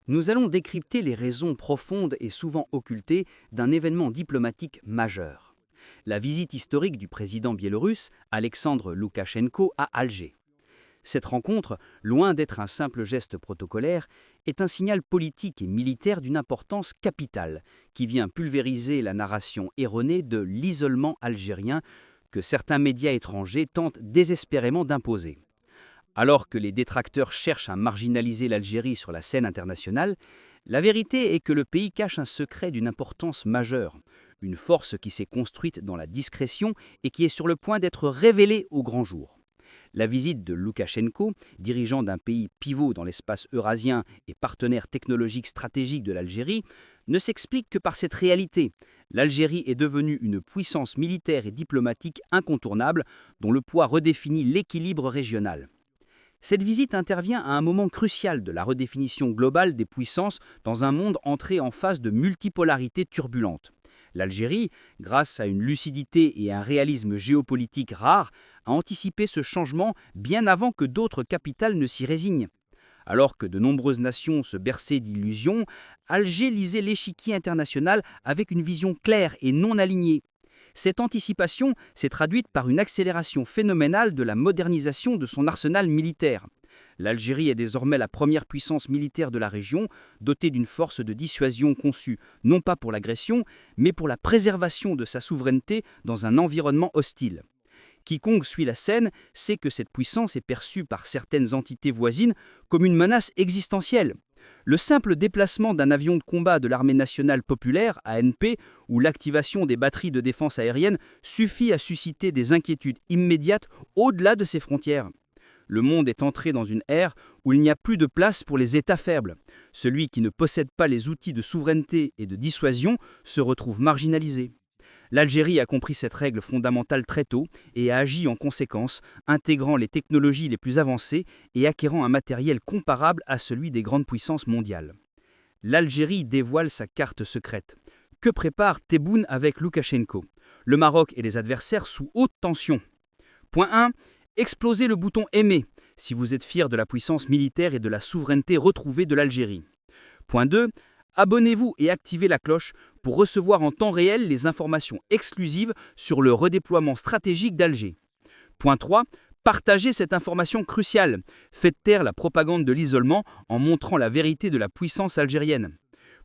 Nous allons décrypter les raisons profondes et souvent occultées d'un événement diplomatique majeur. La visite historique du président biélorusse, Alexandre Loukachenko, à Alger. Cette rencontre, loin d'être un simple geste protocolaire, est un signal politique et militaire d'une importance capitale, qui vient pulvériser la narration erronée de l'isolement algérien que certains médias étrangers tentent désespérément d'imposer. Alors que les détracteurs cherchent à marginaliser l'Algérie sur la scène internationale, la vérité est que le pays cache un secret d'une importance majeure, une force qui s'est construite dans la discrétion et qui est sur le point d'être révélée au grand jour. La visite de Loukachenko, dirigeant d'un pays pivot dans l'espace eurasien et partenaire technologique stratégique de l'Algérie, ne s'explique que par cette réalité. L'Algérie est devenue une puissance militaire et diplomatique incontournable dont le poids redéfinit l'équilibre régional. Cette visite intervient à un moment crucial de la redéfinition globale des puissances dans un monde entré en phase de multipolarité turbulente. L'Algérie, grâce à une lucidité et un réalisme géopolitique rare, a anticipé ce changement bien avant que d'autres capitales ne s'y résignent. Alors que de nombreuses nations se berçaient d'illusions, Alger lisait l'échiquier international avec une vision claire et non alignée. Cette anticipation s'est traduite par une accélération phénoménale de la modernisation de son arsenal militaire. L'Algérie est désormais la première puissance militaire de la région, dotée d'une force de dissuasion conçue non pas pour l'agression, mais pour la préservation de sa souveraineté dans un environnement hostile. Quiconque suit la scène sait que cette puissance est perçue par certaines entités voisines comme une menace existentielle. Le simple déplacement d'un avion de combat de l'armée nationale populaire, ANP, ou l'activation des batteries de défense aérienne suffit à susciter des inquiétudes immédiates au-delà de ses frontières. Le monde est entré dans une ère où il n'y a plus de place pour les États faibles. Celui qui ne possède pas les outils de souveraineté et de dissuasion se retrouve marginalisé. L'Algérie a compris cette règle fondamentale très tôt et a agi en conséquence, intégrant les technologies les plus avancées et acquérant un matériel comparable à celui des grandes puissances mondiales. L'Algérie dévoile sa carte secrète. Que prépare Tebboune avec Loukachenko? Le Maroc et les adversaires sous haute tension. Point 1. Explosez le bouton Aimer si vous êtes fier de la puissance militaire et de la souveraineté retrouvée de l'Algérie. Point 2. Abonnez-vous et activez la cloche pour recevoir en temps réel les informations exclusives sur le redéploiement stratégique d'Alger. Point 3. Partagez cette information cruciale. Faites taire la propagande de l'isolement en montrant la vérité de la puissance algérienne.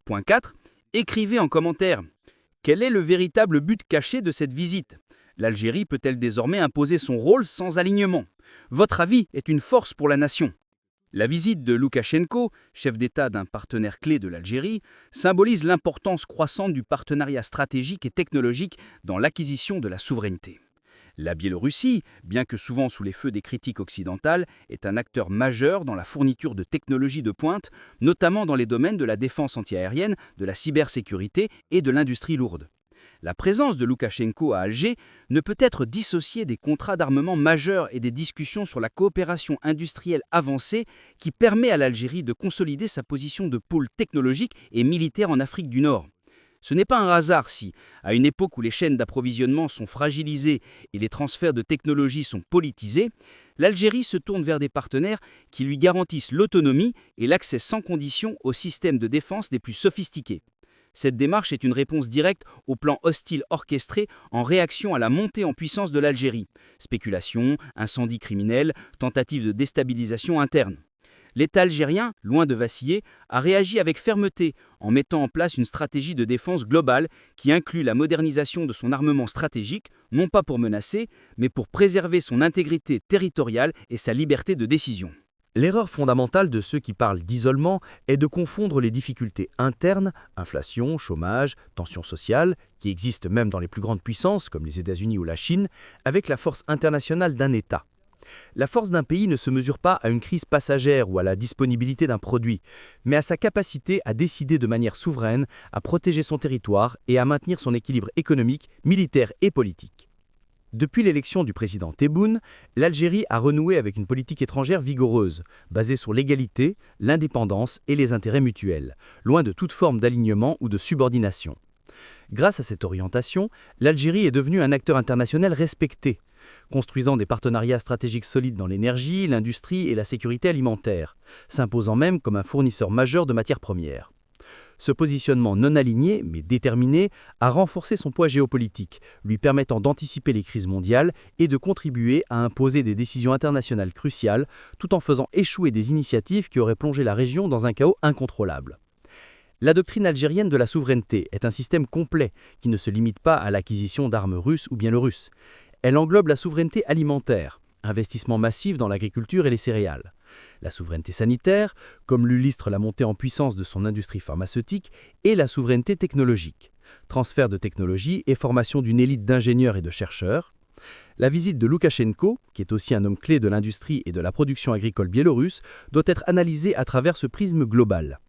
Point 4. Écrivez en commentaire. Quel est le véritable but caché de cette visite? L'Algérie peut-elle désormais imposer son rôle sans alignement? Votre avis est une force pour la nation. La visite de Loukachenko, chef d'État d'un partenaire clé de l'Algérie, symbolise l'importance croissante du partenariat stratégique et technologique dans l'acquisition de la souveraineté. La Biélorussie, bien que souvent sous les feux des critiques occidentales, est un acteur majeur dans la fourniture de technologies de pointe, notamment dans les domaines de la défense antiaérienne, de la cybersécurité et de l'industrie lourde. La présence de Loukachenko à Alger ne peut être dissociée des contrats d'armement majeurs et des discussions sur la coopération industrielle avancée qui permet à l'Algérie de consolider sa position de pôle technologique et militaire en Afrique du Nord. Ce n'est pas un hasard si, à une époque où les chaînes d'approvisionnement sont fragilisées et les transferts de technologies sont politisés, l'Algérie se tourne vers des partenaires qui lui garantissent l'autonomie et l'accès sans condition aux systèmes de défense les plus sophistiqués. Cette démarche est une réponse directe au plan hostile orchestré en réaction à la montée en puissance de l'Algérie. Spéculation, incendies criminels, tentatives de déstabilisation interne. L'État algérien, loin de vaciller, a réagi avec fermeté en mettant en place une stratégie de défense globale qui inclut la modernisation de son armement stratégique, non pas pour menacer, mais pour préserver son intégrité territoriale et sa liberté de décision. L'erreur fondamentale de ceux qui parlent d'isolement est de confondre les difficultés internes, inflation, chômage, tensions sociales, qui existent même dans les plus grandes puissances comme les États-Unis ou la Chine, avec la force internationale d'un État. La force d'un pays ne se mesure pas à une crise passagère ou à la disponibilité d'un produit, mais à sa capacité à décider de manière souveraine, à protéger son territoire et à maintenir son équilibre économique, militaire et politique. Depuis l'élection du président Tebboune, l'Algérie a renoué avec une politique étrangère vigoureuse, basée sur l'égalité, l'indépendance et les intérêts mutuels, loin de toute forme d'alignement ou de subordination. Grâce à cette orientation, l'Algérie est devenue un acteur international respecté. construisant des partenariats stratégiques solides dans l'énergie, l'industrie et la sécurité alimentaire, s'imposant même comme un fournisseur majeur de matières premières. Ce positionnement non aligné, mais déterminé, a renforcé son poids géopolitique, lui permettant d'anticiper les crises mondiales et de contribuer à imposer des décisions internationales cruciales, tout en faisant échouer des initiatives qui auraient plongé la région dans un chaos incontrôlable. La doctrine algérienne de la souveraineté est un système complet qui ne se limite pas à l'acquisition d'armes russes ou biélorusses. Elle englobe la souveraineté alimentaire, investissement massif dans l'agriculture et les céréales. La souveraineté sanitaire, comme l'illustre la montée en puissance de son industrie pharmaceutique, et la souveraineté technologique, transfert de technologie et formation d'une élite d'ingénieurs et de chercheurs. La visite de Loukachenko, qui est aussi un homme clé de l'industrie et de la production agricole biélorusse, doit être analysée à travers ce prisme global.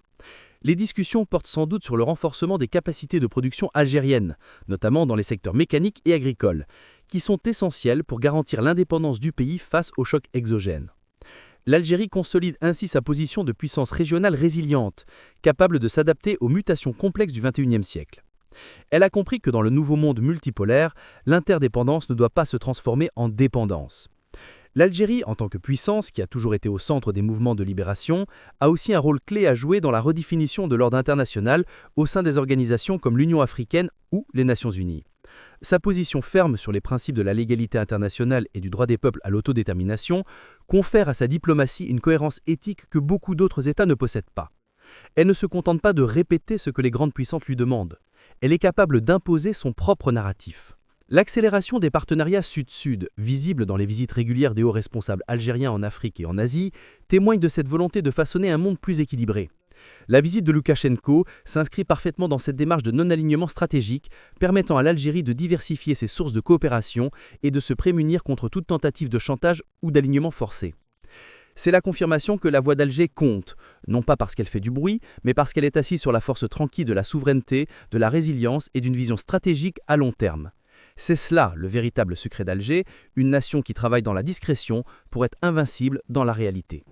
Les discussions portent sans doute sur le renforcement des capacités de production algériennes, notamment dans les secteurs mécaniques et agricoles, qui sont essentiels pour garantir l'indépendance du pays face aux chocs exogènes. L'Algérie consolide ainsi sa position de puissance régionale résiliente, capable de s'adapter aux mutations complexes du XXIe siècle. Elle a compris que dans le nouveau monde multipolaire, l'interdépendance ne doit pas se transformer en dépendance. L'Algérie, en tant que puissance qui a toujours été au centre des mouvements de libération, a aussi un rôle clé à jouer dans la redéfinition de l'ordre international au sein des organisations comme l'Union africaine ou les Nations unies. Sa position ferme sur les principes de la légalité internationale et du droit des peuples à l'autodétermination confère à sa diplomatie une cohérence éthique que beaucoup d'autres États ne possèdent pas. Elle ne se contente pas de répéter ce que les grandes puissances lui demandent. Elle est capable d'imposer son propre narratif. L'accélération des partenariats sud-sud, visible dans les visites régulières des hauts responsables algériens en Afrique et en Asie, témoigne de cette volonté de façonner un monde plus équilibré. La visite de Loukachenko s'inscrit parfaitement dans cette démarche de non-alignement stratégique, permettant à l'Algérie de diversifier ses sources de coopération et de se prémunir contre toute tentative de chantage ou d'alignement forcé. C'est la confirmation que la voix d'Alger compte, non pas parce qu'elle fait du bruit, mais parce qu'elle est assise sur la force tranquille de la souveraineté, de la résilience et d'une vision stratégique à long terme. C'est cela le véritable secret d'Alger, une nation qui travaille dans la discrétion pour être invincible dans la réalité.